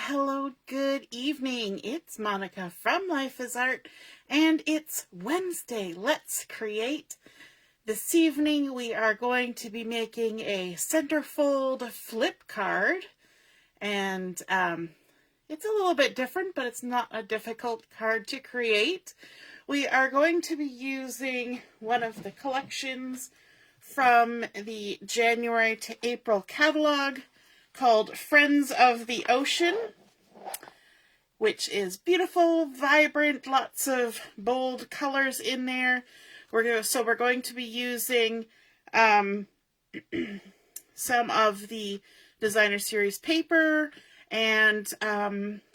hello, good evening. It's Monica from Life is Art, and it's Wednesday. Let's create. This evening we are going to be making a centerfold flip card, and it's a little bit different, but it's not a difficult card to create. We are going to be using one of the collections from the January to April catalog called Friends of the Ocean, which is beautiful, vibrant, lots of bold colors in there. So we're going to be using some of the designer series paper, and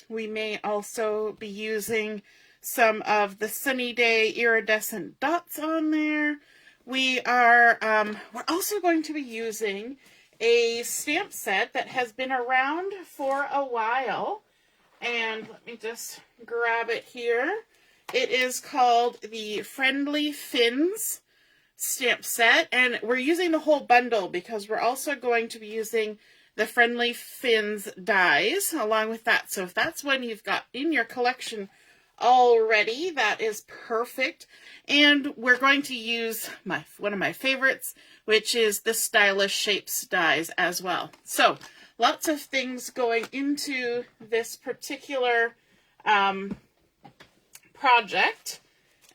we may also be using some of the Sunny Day iridescent dots on there. We're also going to be using a stamp set that has been around for a while, and let me just grab it here. It is called the Friendly Fins stamp set, and we're using the whole bundle because we're also going to be using the Friendly Fins dies along with that. So if that's one you've got in your collection already, that is perfect. And we're going to use one of my favorites, which is the Stylish Shapes dies as well. So lots of things going into this particular project.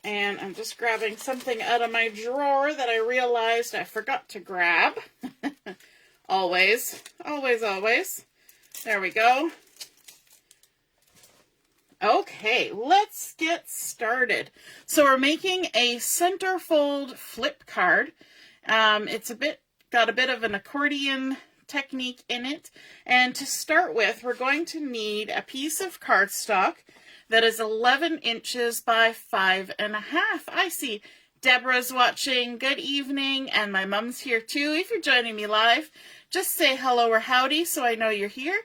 And I'm just grabbing something out of my drawer that I realized I forgot to grab. Always, always, always. There we go. Okay, let's get started. So we're making a centerfold flip card. It's got a bit of an accordion technique in it. And to start with, we're going to need a piece of cardstock that is 11 inches by 5.5. I see Deborah's watching. Good evening, and my mom's here too. If you're joining me live, just say hello or howdy so I know you're here.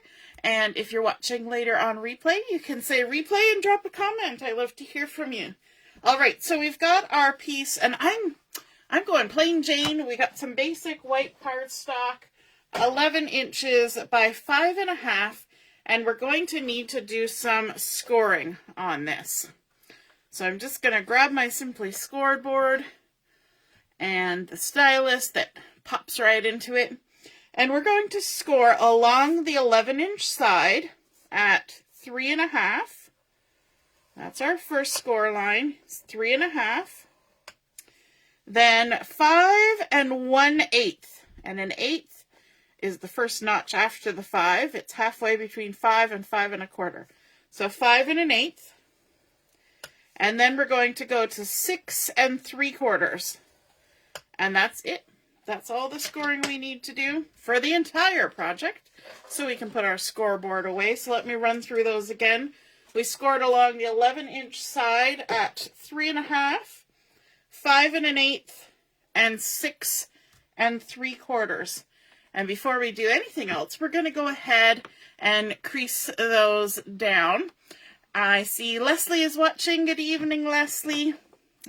And if you're watching later on replay, you can say replay and drop a comment. I love to hear from you. All right, so we've got our piece, and I'm going plain Jane. We got some basic white cardstock, 11 inches by 5.5, and we're going to need to do some scoring on this. So I'm just going to grab my Simply Scored board and the stylus that pops right into it. And we're going to score along the 11-inch side at 3.5. That's our first score line. It's 3.5. Then 5 1/8. And an eighth is the first notch after the 5. It's halfway between 5 and 5 1/4. So 5 1/8. And then we're going to go to 6 3/4. And that's it. That's all the scoring we need to do for the entire project, so we can put our scoreboard away. So let me run through those again. We scored along the 11-inch side at 3.5, 5 1/8, and 6 3/4. And before we do anything else, we're going to go ahead and crease those down. I see Leslie is watching. Good evening, Leslie.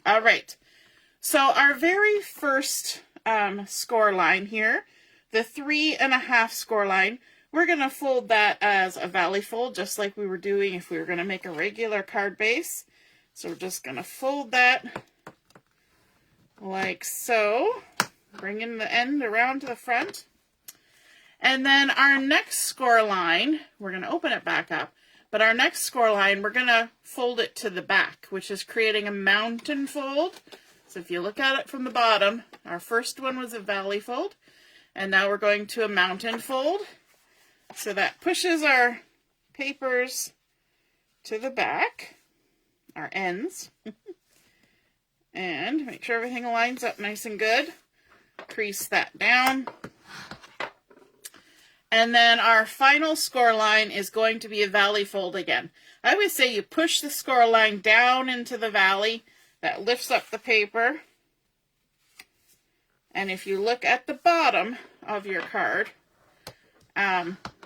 All right. So our very first score line here, the 3.5 score line, we're going to fold that as a valley fold, just like we were doing if we were going to make a regular card base. So we're just going to fold that like so, bringing the end around to the front. And then our next score line, we're going to open it back up, but our next score line, we're going to fold it to the back, which is creating a mountain fold. So if you look at it from the bottom, our first one was a valley fold, and now we're going to a mountain fold. So that pushes our papers to the back, our ends, and make sure everything lines up nice and good. Crease that down. And then our final score line is going to be a valley fold again. I always say you push the score line down into the valley. That lifts up the paper. And if you look at the bottom of your card,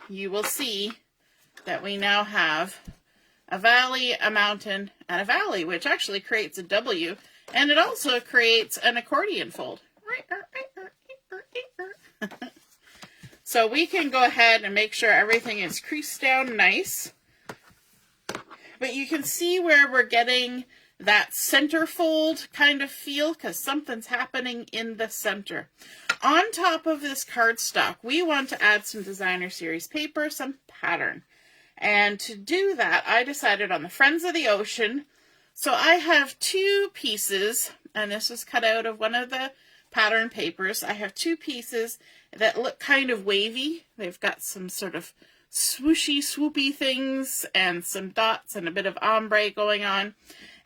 you will see that we now have a valley, a mountain, and a valley, which actually creates a W. And it also creates an accordion fold. So we can go ahead and make sure everything is creased down nice. But you can see where we're getting that centerfold kind of feel because something's happening in the center. On top of this cardstock, we want to add some designer series paper, some pattern. And to do that, I decided on the Friends of the Ocean. So I have 2 pieces, and this was cut out of one of the pattern papers. I have 2 pieces that look kind of wavy. They've got some sort of swooshy, swoopy things and some dots and a bit of ombre going on.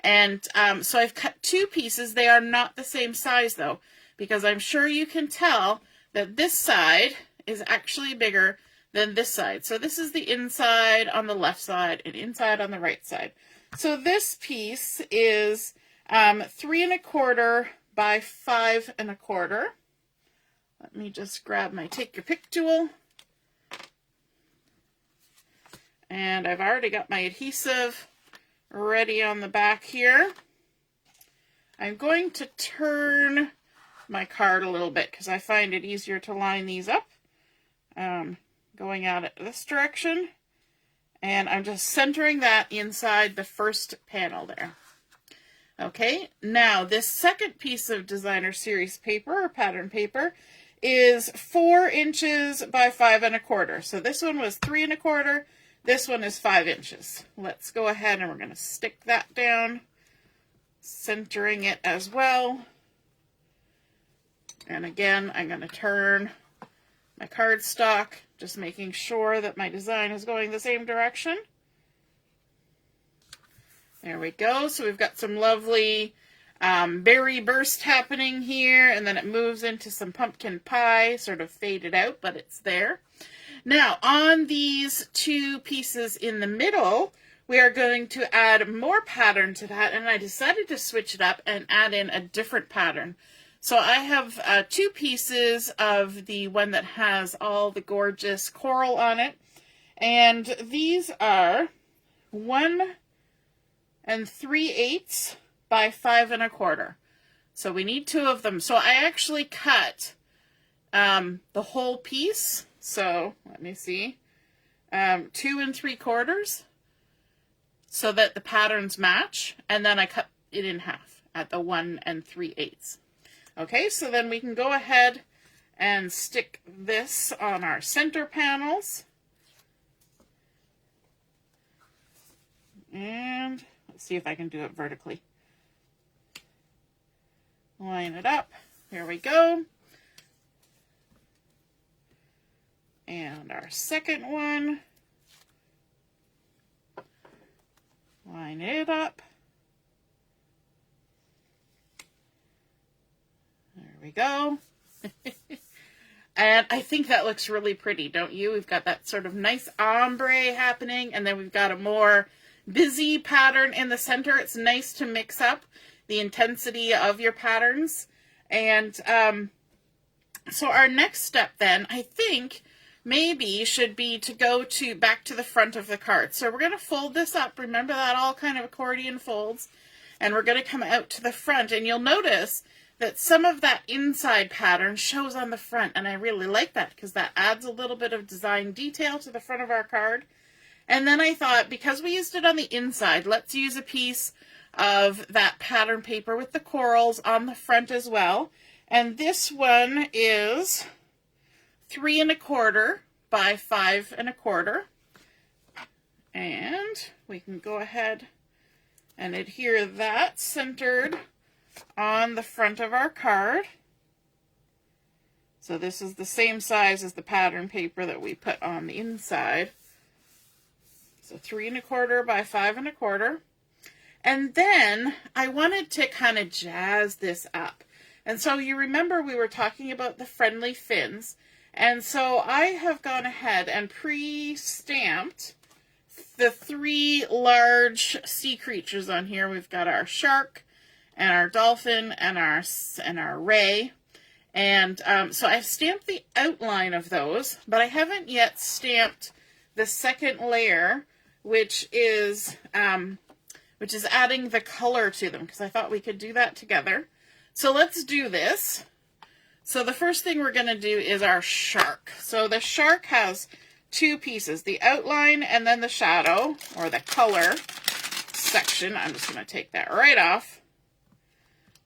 And so I've cut 2 pieces. They are not the same size though, because I'm sure you can tell that this side is actually bigger than this side. So this is the inside on the left side and inside on the right side. So this piece is 3 1/4 by 5 1/4. Let me just grab my Take Your Pick tool. And I've already got my adhesive ready on the back here. I'm going to turn my card a little bit because I find it easier to line these up. Going out at this direction. And I'm just centering that inside the first panel there. Okay, now this second piece of designer series paper or pattern paper is 4 inches by 5 1/4. So this one was 3 1/4. This one is 5 inches. Let's go ahead and we're going to stick that down, centering it as well. And again, I'm going to turn my cardstock, just making sure that my design is going the same direction. There we go. So we've got some lovely berry burst happening here, and then it moves into some pumpkin pie, sort of faded out, but it's there. Now, on these 2 pieces in the middle, we are going to add more pattern to that, and I decided to switch it up and add in a different pattern. So I have 2 pieces of the one that has all the gorgeous coral on it, and these are 1 3/8 by 5 1/4. So we need 2 of them. So I actually cut the whole piece. So let me see, 2 3/4 so that the patterns match, and then I cut it in half at the 1 3/8. Okay, so then we can go ahead and stick this on our center panels. And let's see if I can do it vertically. Line it up. There we go. And our second one. Line it up. There we go. And I think that looks really pretty, don't you? We've got that sort of nice ombre happening, and then we've got a more busy pattern in the center. It's nice to mix up the intensity of your patterns. And so our next step then, I think, maybe should be to go back to the front of the card. So we're going to fold this up. Remember that all kind of accordion folds. And we're going to come out to the front. And you'll notice that some of that inside pattern shows on the front. And I really like that because that adds a little bit of design detail to the front of our card. And then I thought, because we used it on the inside, let's use a piece of that pattern paper with the corals on the front as well. And this one is 3 1/4 by 5 1/4. And we can go ahead and adhere that centered on the front of our card. So this is the same size as the pattern paper that we put on the inside. So 3 1/4 by 5 1/4. And then I wanted to kind of jazz this up. And so you remember we were talking about the friendly fins. And so I have gone ahead and pre-stamped the 3 large sea creatures on here. We've got our shark and our dolphin and our ray. And so I've stamped the outline of those, but I haven't yet stamped the second layer, which is adding the color to them, because I thought we could do that together. So let's do this. So the first thing we're going to do is our shark. So the shark has two pieces, the outline and then the shadow, or the color section. I'm just going to take that right off.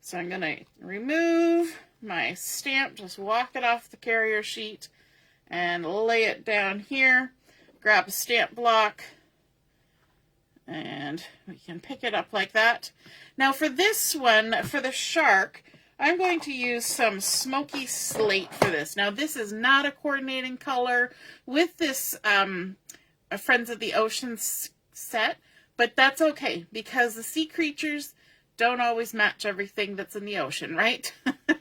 So I'm going to remove my stamp, just walk it off the carrier sheet and lay it down here. Grab a stamp block and we can pick it up like that. Now for this one, for the shark, I'm going to use some Smoky Slate for this. Now this is not a coordinating color with this Friends of the Ocean set, but that's okay because the sea creatures don't always match everything that's in the ocean, right?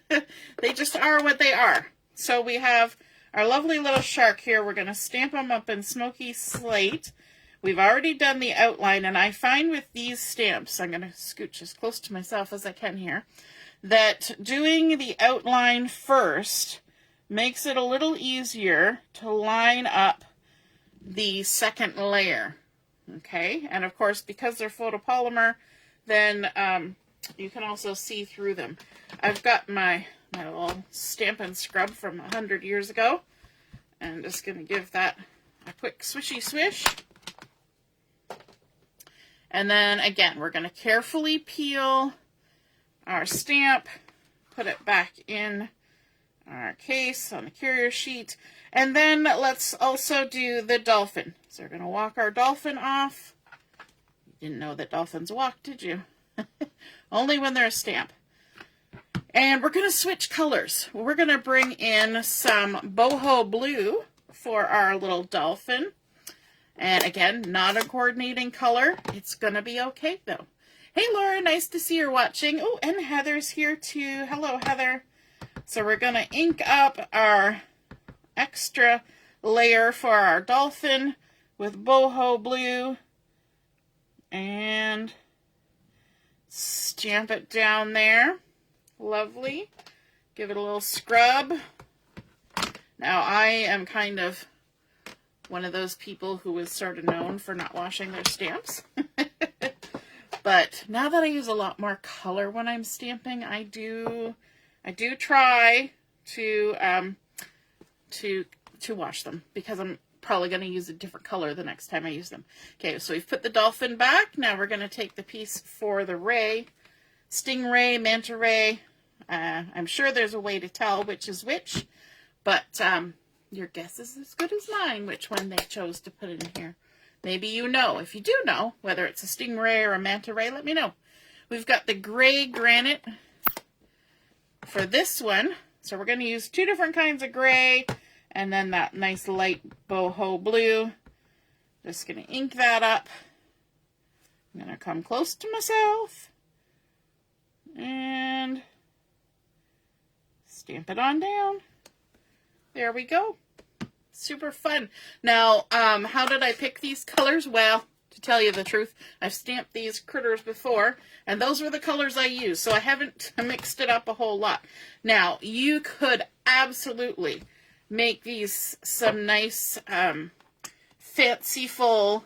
They just are what they are. So we have our lovely little shark here. We're going to stamp them up in Smoky Slate. We've already done the outline, and I find with these stamps, I'm going to scooch as close to myself as I can here, that doing the outline first makes it a little easier to line up the second layer. Okay, and of course, because they're photopolymer, then you can also see through them. I've got my little Stampin' scrub from 100 years ago. And I'm just going to give that a quick swishy swish. And then again, we're going to carefully peel our stamp, put it back in our case on the carrier sheet. And then let's also do the dolphin. So we're going to walk our dolphin off. You didn't know that dolphins walk, did you? Only when they're a stamp. And we're going to switch colors. We're going to bring in some Boho blue for our little dolphin. And again, not a coordinating color. It's going to be okay though. Hey Laura, nice to see you're watching. Oh, and Heather's here too. Hello Heather. So we're going to ink up our extra layer for our dolphin with Boho blue. And stamp it down there. Lovely. Give it a little scrub. Now I am kind of one of those people who is sort of known for not washing their stamps. But now that I use a lot more color when I'm stamping, I do try to wash them because I'm probably going to use a different color the next time I use them. Okay, so we've put the dolphin back. Now we're going to take the piece for the ray. Stingray, manta ray. I'm sure there's a way to tell which is which, but your guess is as good as mine which one they chose to put in here. Maybe you know. If you do know whether it's a stingray or a manta ray, let me know. We've got the gray granite for this one. So we're going to use two different kinds of gray and then that nice light boho blue. Just going to ink that up. I'm going to come close to myself and stamp it on down. There we go. Super fun. Now, how did I pick these colors? Well, to tell you the truth, I've stamped these critters before, and those were the colors I used, so I haven't mixed it up a whole lot. Now, you could absolutely make these some nice, fanciful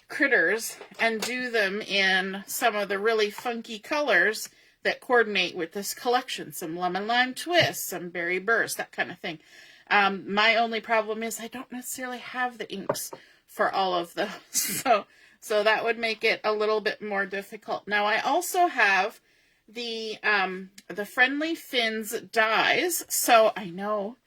critters and do them in some of the really funky colors that coordinate with this collection. Some lemon lime twist, some berry burst, that kind of thing. My only problem is I don't necessarily have the inks for all of those. So that would make it a little bit more difficult. Now I also have the Friendly Fins dies. So I know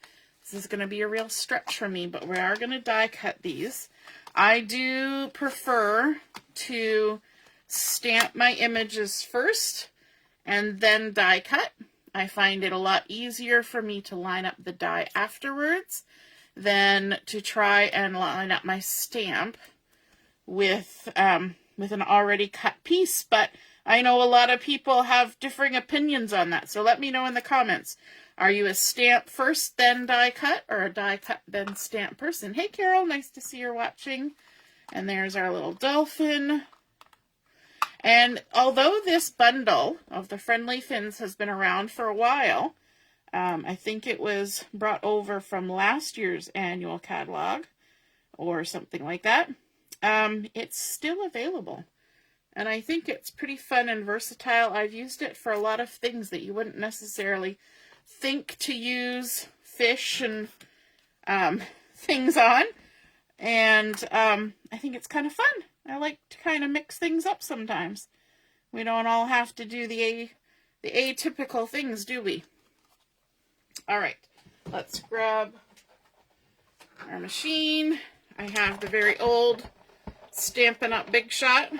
this is going to be a real stretch for me, but we are going to die cut these. I do prefer to stamp my images first and then die cut. I find it a lot easier for me to line up the die afterwards than to try and line up my stamp with an already cut piece. But I know a lot of people have differing opinions on that, so let me know in the comments. Are you a stamp first, then die cut, or a die cut, then stamp person? Hey, Carol, nice to see you're watching. And there's our little dolphin. And although this bundle of the Friendly Fins has been around for a while, I think it was brought over from last year's annual catalog or something like that, it's still available. And I think it's pretty fun and versatile. I've used it for a lot of things that you wouldn't necessarily think to use fish and things on. And I think it's kind of fun. I like to kind of mix things up sometimes. We don't all have to do the atypical things, do we? All right, let's grab our machine. I have the very old Stampin' Up! Big Shot.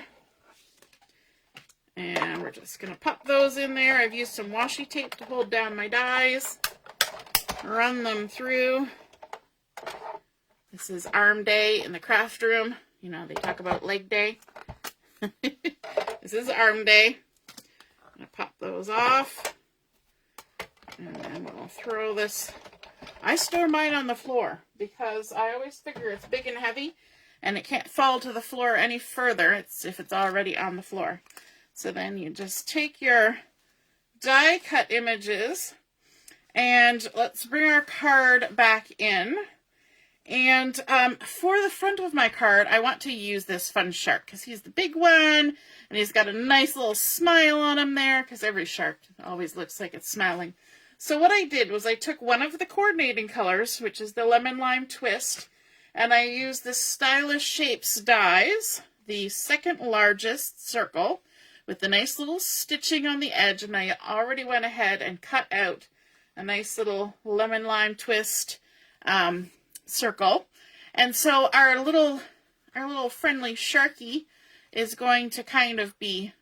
And we're just going to pop those in there. I've used some washi tape to hold down my dies. Run them through. This is arm day in the craft room. You know, they talk about leg day. This is arm day. I'm going to pop those off. And then we'll throw this. I store mine on the floor because I always figure it's big and heavy and it can't fall to the floor any further if it's already on the floor. So then you just take your die cut images and let's bring our card back in. And for the front of my card, I want to use this fun shark because he's the big one and he's got a nice little smile on him there because every shark always looks like it's smiling. So what I did was I took one of the coordinating colors, which is the Lemon Lime Twist, and I used the Stylish Shapes dies, the second largest circle, with the nice little stitching on the edge, and I already went ahead and cut out a nice little Lemon Lime Twist circle. And so our little friendly sharky is going to kind of be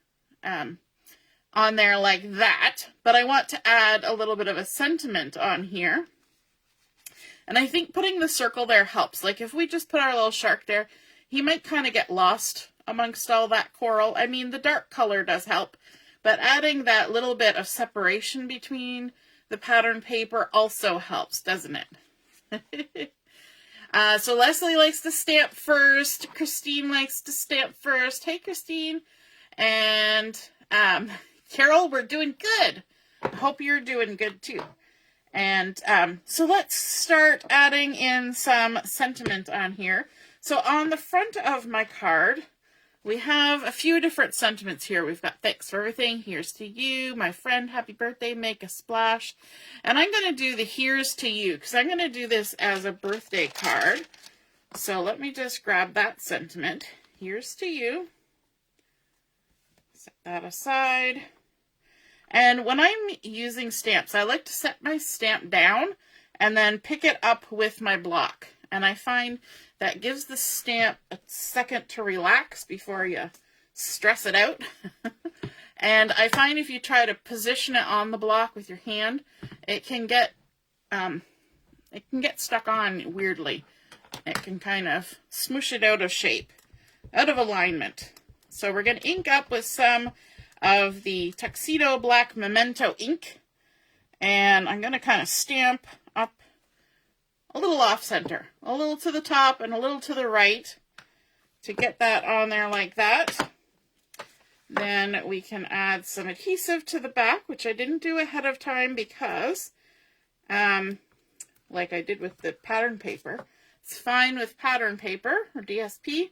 on there like that, but I want to add a little bit of a sentiment on here. And I think putting the circle there helps. Like if we just put our little shark there, he might kind of get lost amongst all that coral. I mean, the dark color does help, but adding that little bit of separation between the pattern paper also helps, doesn't it? So Leslie likes to stamp first. Christine likes to stamp first. Hey, Christine. And Carol, we're doing good. I hope you're doing good too. And so let's start adding in some sentiment on here. So on the front of my card, we have a few different sentiments here. We've got thanks for everything, here's to you, my friend, happy birthday, make a splash. And I'm going to do the here's to you because I'm going to do this as a birthday card. So let me just grab that sentiment. Here's to you. Set that aside. And when I'm using stamps, I like to set my stamp down and then pick it up with my block. And I find that gives the stamp a second to relax before you stress it out. And I find if you try to position it on the block with your hand, it can get stuck on weirdly. It can kind of smoosh it out of shape, out of alignment. So we're going to ink up with some of the Tuxedo Black Memento ink. And I'm going to kind of stamp up a little off center, a little to the top and a little to the right to get that on there like that. Then we can add some adhesive to the back, which I didn't do ahead of time because, like I did with the pattern paper, it's fine with pattern paper or DSP,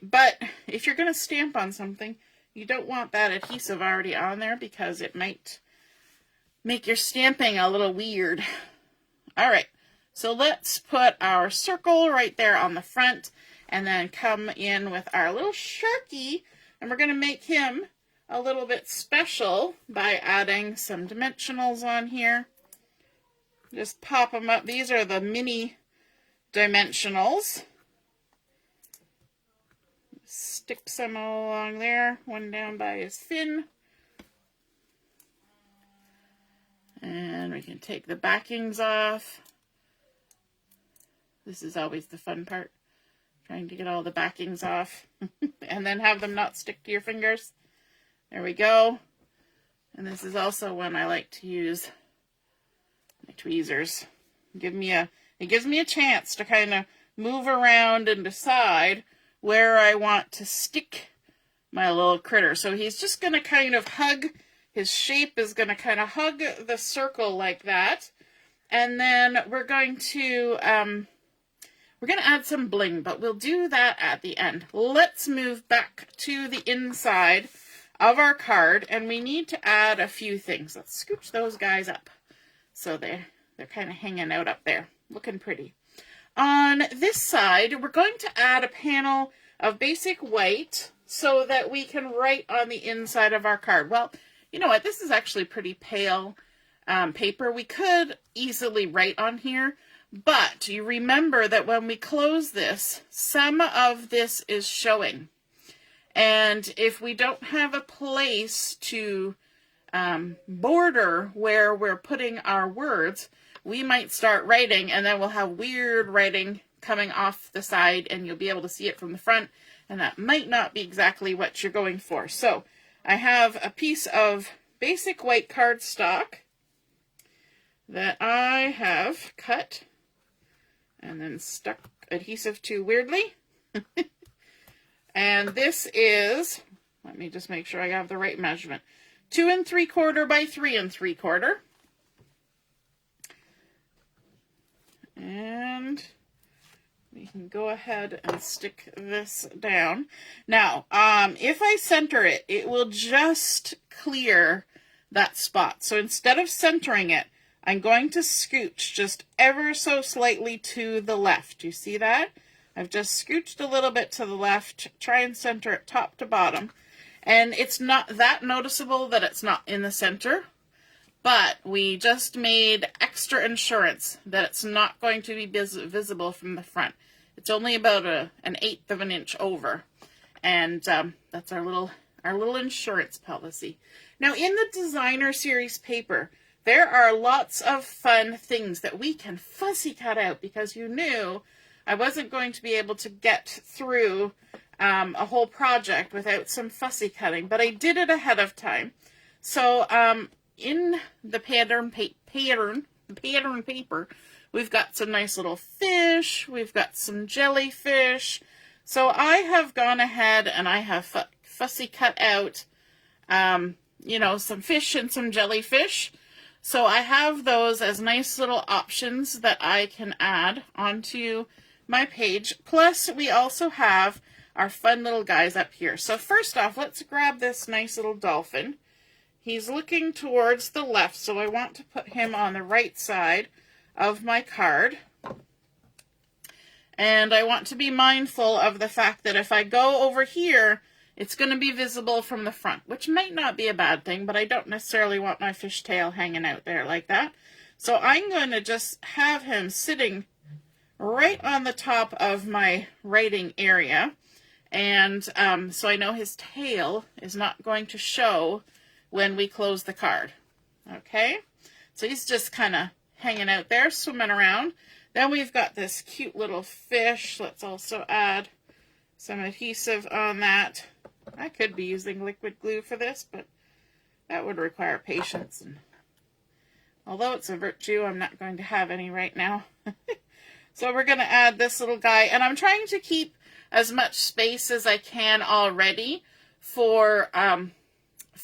but if you're going to stamp on something, you don't want that adhesive already on there because it might make your stamping a little weird. All right, so let's put our circle right there on the front and then come in with our little sharky, and we're going to make him a little bit special by adding some dimensionals on here. Just pop them up. These are the mini dimensionals. Stick some along there, one down by his fin. And we can take the backings off. This is always the fun part, trying to get all the backings off and then have them not stick to your fingers. There we go. And this is also when I like to use my tweezers. It gives me a chance to kind of move around and decide where I want to stick my little critter. So he's just going to kind of hug, his shape is going to kind of hug the circle like that. And then we're going to add some bling, but we'll do that at the end. Let's move back to the inside of our card, and we need to add a few things. Let's scooch those guys up. So they're kind of hanging out up there, looking pretty. On this side, we're going to add a panel of basic white so that we can write on the inside of our card. Well, you know what? This is actually pretty pale paper. We could easily write on here, but you remember that when we close this, some of this is showing. And if we don't have a place to border where we're putting our words, we might start writing and then we'll have weird writing coming off the side and you'll be able to see it from the front, and that might not be exactly what you're going for. So I have a piece of basic white cardstock that I have cut and then stuck adhesive to weirdly. And this is, let me just make sure I have the right measurement, 2 3/4 by 3 3/4. And we can go ahead and stick this down. Now, if I center it, it will just clear that spot. So instead of centering it, I'm going to scooch just ever so slightly to the left. You see that? I've just scooched a little bit to the left, try and center it top to bottom. And it's not that noticeable that it's not in the center, but we just made extra insurance that it's not going to be visible from the front. It's only about an 1/8 of an inch over. And that's our little insurance policy. Now, in the designer series paper, there are lots of fun things that we can fussy cut out because you knew I wasn't going to be able to get through a whole project without some fussy cutting, but I did it ahead of time. So in the pattern paper, we've got some nice little fish, we've got some jellyfish. So I have gone ahead and I have fussy cut out, you know, some fish and some jellyfish. So I have those as nice little options that I can add onto my page. Plus, we also have our fun little guys up here. So first off, let's grab this nice little dolphin. He's looking towards the left, so I want to put him on the right side of my card. And I want to be mindful of the fact that if I go over here, it's going to be visible from the front, which might not be a bad thing, but I don't necessarily want my fishtail hanging out there like that. So I'm going to just have him sitting right on the top of my writing area. And so I know his tail is not going to show when we close the card. Okay? So he's just kind of hanging out there, swimming around. Then we've got this cute little fish. Let's also add some adhesive on that. I could be using liquid glue for this, but that would require patience. And although it's a virtue, I'm not going to have any right now. So we're going to add this little guy. And I'm trying to keep as much space as I can already for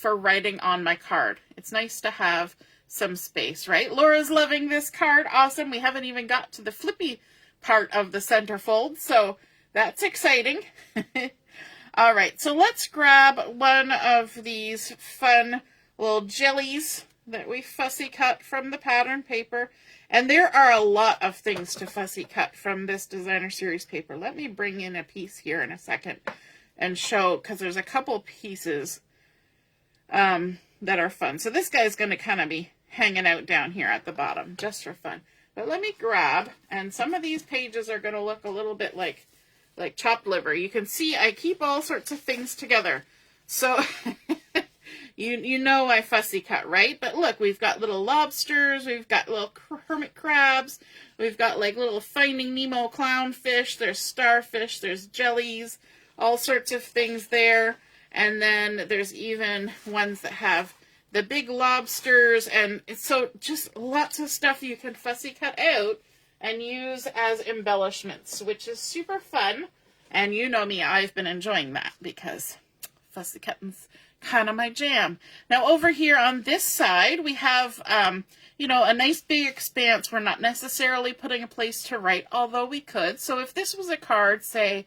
writing on my card. It's nice to have some space, right? Laura's loving this card. Awesome. We haven't even got to the flippy part of the centerfold, so that's exciting. All right, so let's grab one of these fun little jellies that we fussy cut from the pattern paper. And there are a lot of things to fussy cut from this designer series paper. Let me bring in a piece here in a second and show, because there's a couple pieces that are fun. So this guy's going to kind of be hanging out down here at the bottom just for fun. But let me grab, and some of these pages are going to look a little bit like chopped liver. You can see I keep all sorts of things together. So you know I fussy cut, right? But look, we've got little lobsters, we've got little hermit crabs, we've got like little Finding Nemo clownfish, there's starfish, there's jellies, all sorts of things there. And then there's even ones that have the big lobsters, and so just lots of stuff you can fussy cut out and use as embellishments, which is super fun. And you know me, I've been enjoying that because fussy cutting's kind of my jam. Now over here on this side, we have, you know, a nice big expanse. We're not necessarily putting a place to write, although we could. So if this was a card, say,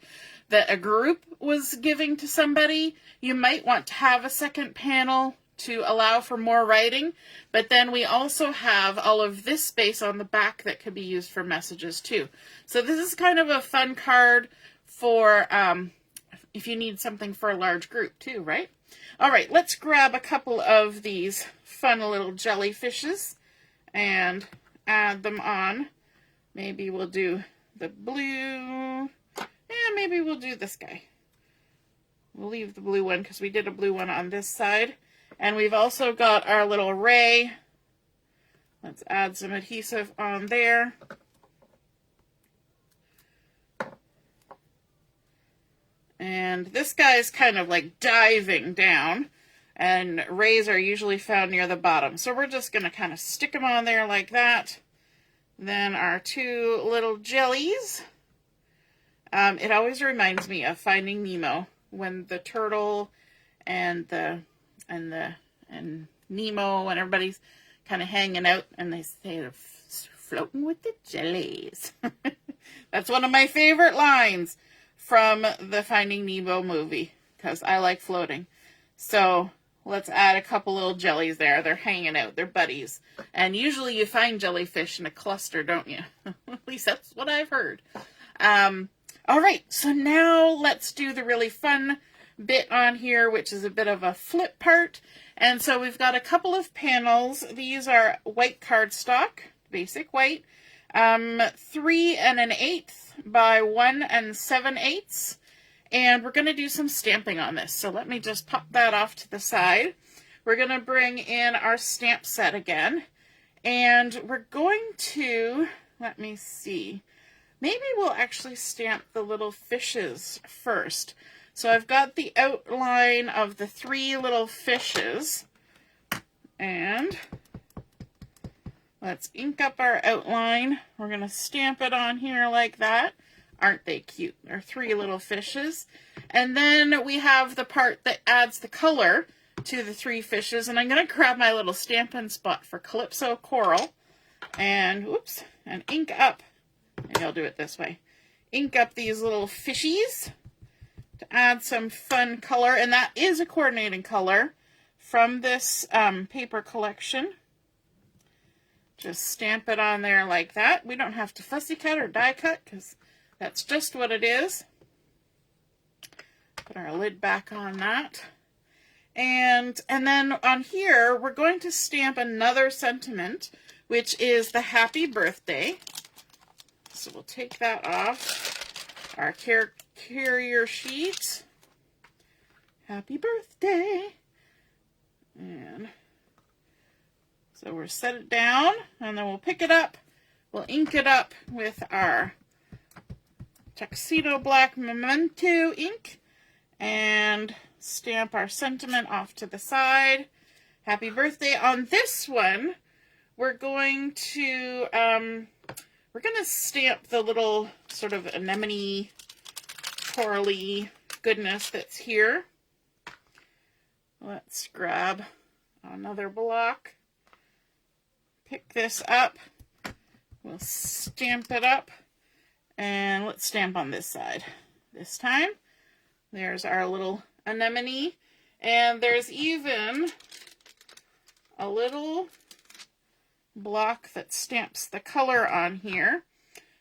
that a group was giving to somebody, you might want to have a second panel to allow for more writing, but then we also have all of this space on the back that could be used for messages too. So this is kind of a fun card for if you need something for a large group too, right? All right, let's grab a couple of these fun little jellyfishes and add them on. Maybe we'll do the blue. Yeah, maybe we'll do this guy. We'll leave the blue one because we did a blue one on this side. And we've also got our little ray. Let's add some adhesive on there. And this guy is kind of like diving down, and rays are usually found near the bottom. So we're just going to kind of stick them on there like that. Then our two little jellies. It always reminds me of Finding Nemo when the turtle and Nemo and everybody's kind of hanging out and they say they're floating with the jellies. That's one of my favorite lines from the Finding Nemo movie, because I like floating. So let's add a couple little jellies there. They're hanging out. They're buddies. And usually you find jellyfish in a cluster, don't you? At least that's what I've heard. All right, so now let's do the really fun bit on here, which is a bit of a flip part. And so we've got a couple of panels. These are white cardstock, basic white, 3 1/8 by 1 7/8, and we're going to do some stamping on this. So let me just pop that off to the side. We're going to bring in our stamp set again, and we're going to, let me see, maybe we'll actually stamp the little fishes first. So I've got the outline of the 3 little fishes, and let's ink up our outline. We're going to stamp it on here like that. Aren't they cute? They're 3 little fishes. And then we have the part that adds the color to the 3 fishes. And I'm going to grab my little Stampin' spot for Calypso Coral. And, whoops, and ink up. Maybe I'll do it this way. Ink up these little fishies to add some fun color. And that is a coordinating color from this paper collection. Just stamp it on there like that. We don't have to fussy cut or die cut because that's just what it is. Put our lid back on that. And then on here, we're going to stamp another sentiment, which is the happy birthday. So we'll take that off our carrier sheet. Happy birthday. And so we'll set it down, and then we'll pick it up. We'll ink it up with our Tuxedo Black Memento ink and stamp our sentiment off to the side. Happy birthday. On this one, we're going to stamp the little sort of anemone corally goodness that's here. Let's grab another block. Pick this up, we'll stamp it up, and let's stamp on this side this time. There's our little anemone, and there's even a little block that stamps the color on here.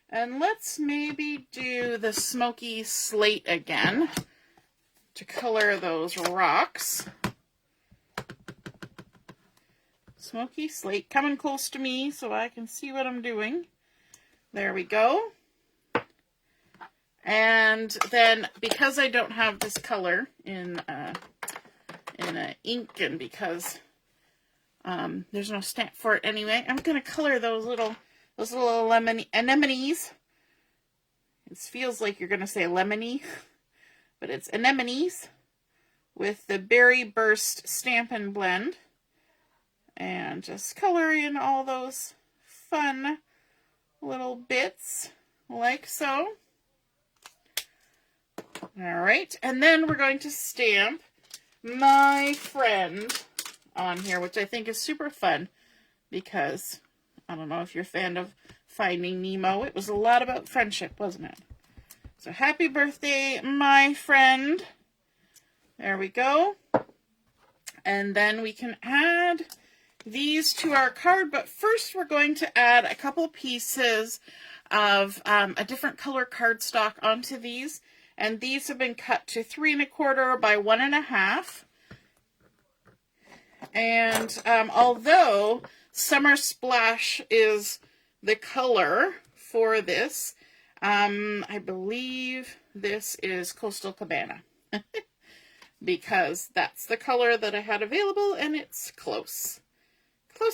And let's maybe do the Smoky Slate again to color those rocks. Smoky Slate, coming close to me so I can see what I'm doing. There we go. And then, because I don't have this color in ink, and because there's no stamp for it anyway, I'm going to color those little anemones. It feels like you're going to say lemony, but it's anemones with the Berry Burst Stampin' Blend. And just color in all those fun little bits, like so. All right, and then we're going to stamp my friend on here, which I think is super fun because, I don't know if you're a fan of Finding Nemo, it was a lot about friendship, wasn't it? So happy birthday, my friend. There we go. And then we can add these to our card, but first we're going to add a couple pieces of a different color cardstock onto these. And these have been cut to 3 1/4 by 1 1/2. And although Summer Splash is the color for this, I believe this is Coastal Cabana because that's the color that I had available, and it's close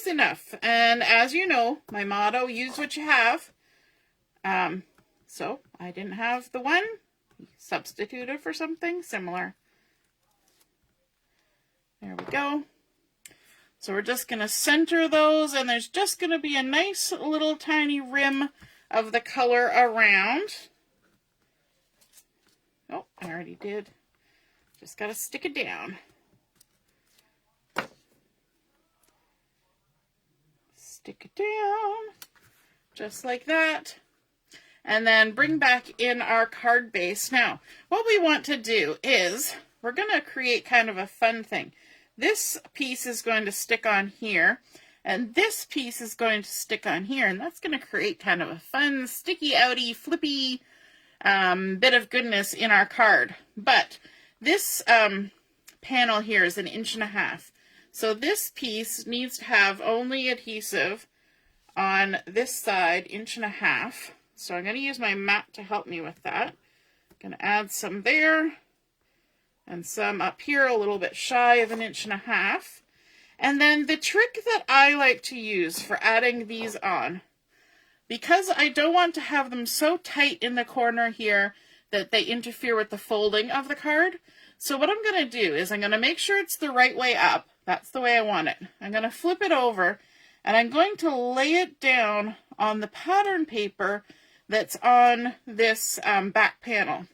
enough. And as you know, my motto, use what you have. So I didn't have the one, substituted for something similar. There we go. So we're just going to center those, and there's just going to be a nice little tiny rim of the color around. Oh, I already did. Just got to stick it down. Stick it down, just like that. And then bring back in our card base. Now, what we want to do is, we're going to create kind of a fun thing. This piece is going to stick on here, and this piece is going to stick on here, and that's going to create kind of a fun, sticky, outy, flippy bit of goodness in our card. But this panel here is 1 1/2 inches. So this piece needs to have only adhesive on this side, 1 1/2 inches. So I'm going to use my mat to help me with that. I'm going to add some there and some up here, a little bit shy of 1 1/2 inches. And then the trick that I like to use for adding these on, because I don't want to have them so tight in the corner here that they interfere with the folding of the card. So what I'm going to do is I'm going to make sure it's the right way up. That's the way I want it. I'm going to flip it over, and I'm going to lay it down on the pattern paper that's on this back panel.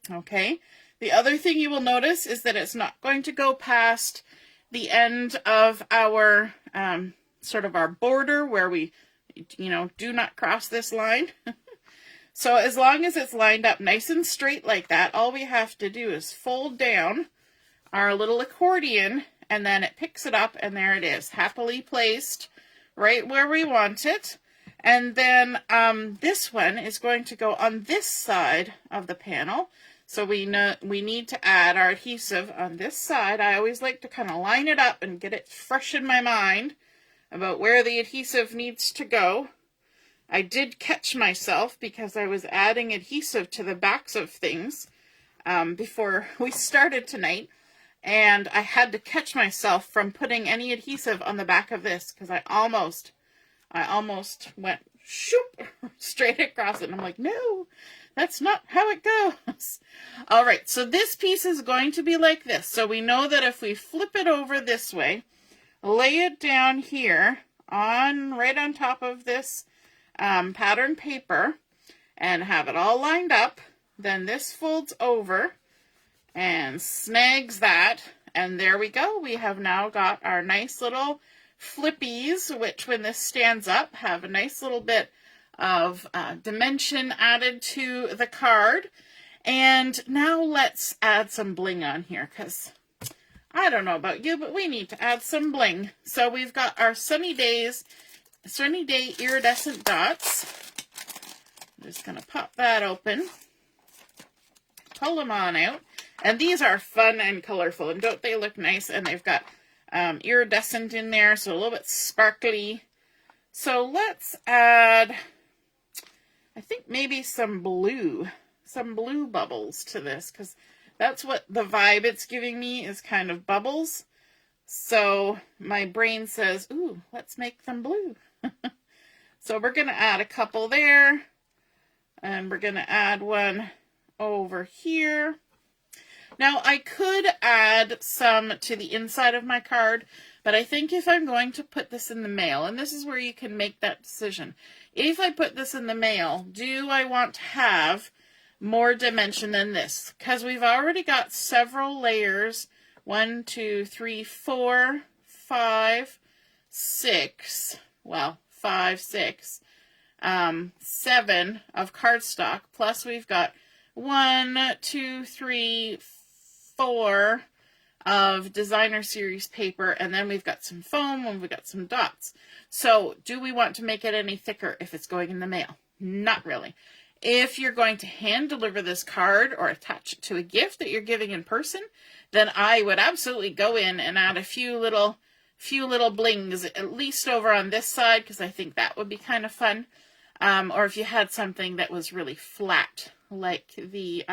Okay. The other thing you will notice is that it's not going to go past the end of our sort of our border where we, do not cross this line. So as long as it's lined up nice and straight like that, all we have to do is fold down our little accordion, and then it picks it up, and there it is, happily placed right where we want it. And then this one is going to go on this side of the panel. So we need to add our adhesive on this side. I always like to kind of line it up and get it fresh in my mind about where the adhesive needs to go. I did catch myself because I was adding adhesive to the backs of things before we started tonight. And I had to catch myself from putting any adhesive on the back of this because I almost went shoop straight across it. And I'm like, no, that's not how it goes. All right, so this piece is going to be like this. So we know that if we flip it over this way, lay it down here right on top of this pattern paper and have it all lined up, then this folds over and snags that, and there we go. We have now got our nice little flippies, which when this stands up have a nice little bit of dimension added to the card. And now let's add some bling on here, because I don't know about you, but we need to add some bling. So we've got our Sunny Day Iridescent dots. I'm just going to pop that open, pull them on out. And these are fun and colorful, and don't they look nice? And they've got iridescent in there, so a little bit sparkly. So let's add, I think maybe some blue bubbles to this, because that's what the vibe it's giving me is kind of bubbles. So my brain says, ooh, let's make them blue. So we're going to add a couple there, and we're going to add one over here. Now, I could add some to the inside of my card, but I think if I'm going to put this in the mail, and this is where you can make that decision. If I put this in the mail, do I want to have more dimension than this? Because we've already got several layers. 1, 2, 3, 4, 5, 6. Well, 5, 6. 7 of cardstock. Plus we've got 1, 2, 3, 4 of designer series paper, and then we've got some foam and we've got some dots. So do we want to make it any thicker if it's going in the mail? Not really. If you're going to hand deliver this card or attach it to a gift that you're giving in person, then I would absolutely go in and add a few little blings, at least over on this side, because I think that would be kind of fun. Or if you had something that was really flat, like the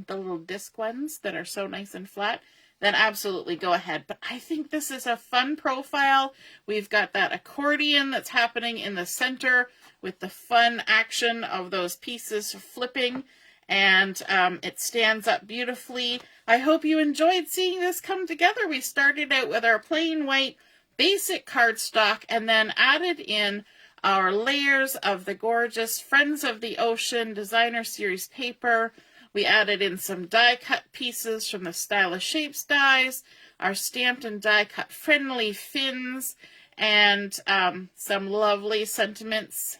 little disc ones that are so nice and flat, then absolutely go ahead. But I think this is a fun profile. We've got that accordion that's happening in the center with the fun action of those pieces flipping, and it stands up beautifully. I hope you enjoyed seeing this come together. We started out with our plain white basic cardstock and then added in our layers of the gorgeous Friends of the Ocean designer series paper. We added in some die cut pieces from the Stylish Shapes dies, our stamped and die cut friendly fins, and some lovely sentiments.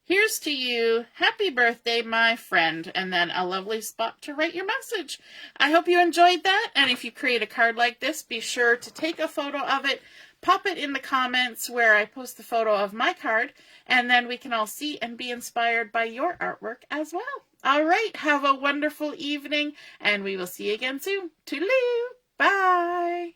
Here's to you, happy birthday, my friend, and then a lovely spot to write your message. I hope you enjoyed that, and if you create a card like this, be sure to take a photo of it, pop it in the comments where I post the photo of my card, and then we can all see and be inspired by your artwork as well. All right, have a wonderful evening, and we will see you again soon. Toodaloo! Bye!